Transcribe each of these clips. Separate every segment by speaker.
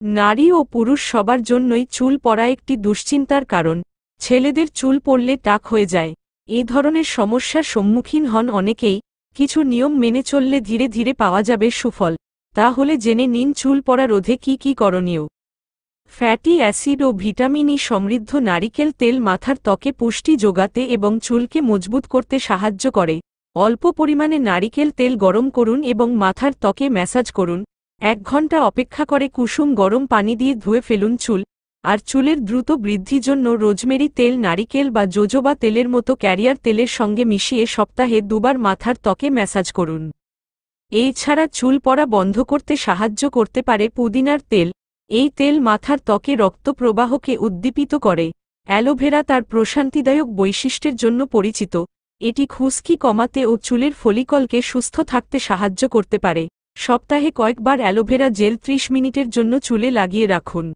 Speaker 1: নারী ও পুরুষ সবার জন্যই চুল পড়া একটি দুশ্চিন্তার কারণ। ছেলেদের চুল পড়লে টাক হয়ে যায়। এ ধরনের সমস্যার সম্মুখীন হন অনেকেই। কিছু নিয়ম মেনে চললে ধীরে ধীরে পাওয়া যাবে সুফল। তাহলে জেনে নিন চুল পড়া রোধে কি কি করণীয়। ফ্যাটি অ্যাসিড ও ভিটামিন ই সমৃদ্ধ নারিকেল তেল মাথার ত্বকে পুষ্টি যোগাতে এবং চুলকে মজবুত করতে সাহায্য করে। অল্প পরিমাণে নারিকেল তেল গরম করুন এবং মাথার ত্বকে ম্যাসাজ করুন। 1 ঘন্টা অপেক্ষা করে কুসুম গরম পানি দিয়ে ধুয়ে ফেলুন চুল। আর চুলের দ্রুত বৃদ্ধির জন্য রোজমেরি তেল, নারিকেল বা জোজোবা তেলের মতো ক্যারিয়ার তেলের সঙ্গে মিশিয়ে সপ্তাহে 2 বার মাথার ত্বকে ম্যাসাজ করুন। এছাড়া চুল পড়া বন্ধ করতে সাহায্য করতে পারে পুদিনার তেল। এই তেল মাথার ত্বকে রক্ত প্রবাহকে উদ্দীপিত করে। অ্যালোভেরা তার প্রশান্তিদায়ক বৈশিষ্ট্যের জন্য পরিচিত। এটি খুশকি কমাতে ও চুলের ফলিকলকে সুস্থ থাকতে সাহায্য করতে পারে। সপ্তাহে কয়েকবার অ্যালোভেরা জেল 30 মিনিটের জন্য চুলে লাগিয়ে রাখুন।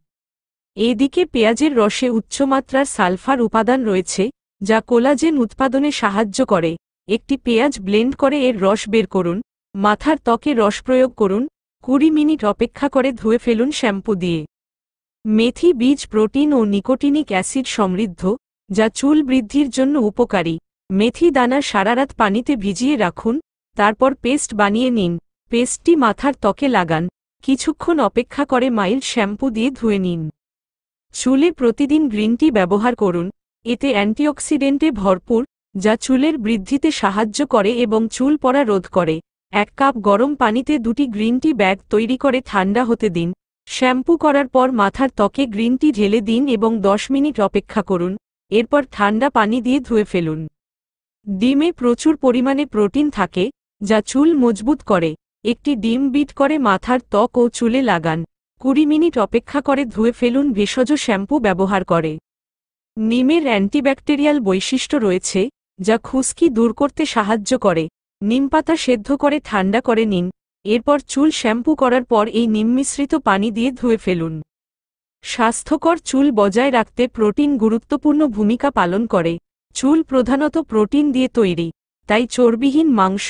Speaker 1: এদিকে পেঁয়াজের রসে উচ্চমাত্রার সালফার উপাদান রয়েছে, যা কোলাজেন উৎপাদনে সাহায্য করে। একটি পেঁয়াজ ব্লেন্ড করে এর রস বের করুন। মাথার ত্বকে রস প্রয়োগ করুন। 20 মিনিট অপেক্ষা করে ধুয়ে ফেলুন শ্যাম্পু দিয়ে। মেথি বীজ প্রোটিন ও নিকোটিনিক অ্যাসিড সমৃদ্ধ, যা চুল বৃদ্ধির জন্য উপকারী। মেথি দানা সারারাত পানিতে ভিজিয়ে রাখুন, তারপর পেস্ট বানিয়ে নিন। পেস্টটি মাথার ত্বকে লাগান। কিছুক্ষণ অপেক্ষা করে মাইল্ড শ্যাম্পু দিয়ে ধুয়ে নিন। চুলে প্রতিদিন গ্রিন টি ব্যবহার করুন। এতে অ্যান্টিঅক্সিডেন্টে ভরপুর, যা চুলের বৃদ্ধিতে সাহায্য করে এবং চুল পড়া রোধ করে। 1 কাপ গরম পানিতে 2টি গ্রিন টি ব্যাগ তৈরি করে ঠান্ডা হতে দিন। শ্যাম্পু করার পর মাথার ত্বকে গ্রিন টি ঢেলে দিন এবং 10 মিনিট অপেক্ষা করুন। এরপর ঠান্ডা পানি দিয়ে ধুয়ে ফেলুন। ডিমে প্রচুর পরিমাণে প্রোটিন থাকে, যা চুল মজবুত করে। একটি ডিম বিট করে মাথার ত্বক ও চুলে লাগান। 20 মিনিট অপেক্ষা করে ধুয়ে ফেলুন ভেষজ শ্যাম্পু ব্যবহার করে। নিমের অ্যান্টিব্যাকটেরিয়াল বৈশিষ্ট্য রয়েছে, যা খুশকি দূর করতে সাহায্য করে। নিমপাতা সেদ্ধ করে ঠান্ডা করে নিন। এরপর চুল শ্যাম্পু করার পর এই নিম মিশ্রিত পানি দিয়ে ধুয়ে ফেলুন। স্বাস্থ্যকর চুল বজায় রাখতে প্রোটিন গুরুত্বপূর্ণ ভূমিকা পালন করে। চুল প্রধানত প্রোটিন দিয়ে তৈরি, তাই চর্বিহীন মাংস,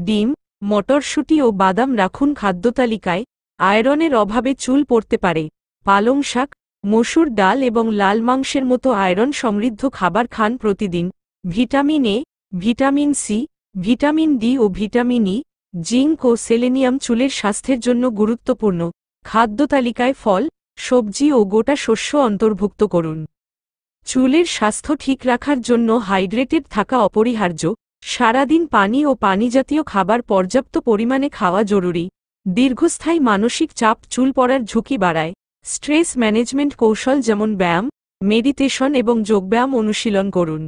Speaker 1: ডিম, মটরশুঁটি ও বাদাম রাখুন খাদ্যতালিকায়। আয়রনের অভাবে চুল পড়তে পারে। পালং শাক, মসুর ডাল এবং লাল মাংসের মতো আয়রন সমৃদ্ধ খাবার খান প্রতিদিন। Vitamin A, vitamin C, vitamin D ও ভিটামিন ই, জিঙ্ক ও সেলেনিয়াম চুলের স্বাস্থ্যের জন্য গুরুত্বপূর্ণ। খাদ্য তালিকায় ফল, সবজি ও গোটা শস্য অন্তর্ভুক্ত করুন। চুলের স্বাস্থ্য ঠিক রাখার জন্য হাইড্রেটেড থাকা অপরিহার্য। সারাদিন পানি ও পানিজাতীয় খাবার পর্যাপ্ত পরিমাণে খাওয়া জরুরি। দীর্ঘস্থায়ী মানসিক চাপ চুল পড়ার ঝুঁকি বাড়ায়। স্ট্রেস ম্যানেজমেন্ট কৌশল যেমন ব্যায়াম, মেডিটেশন এবং যোগব্যায়াম অনুশীলন করুন।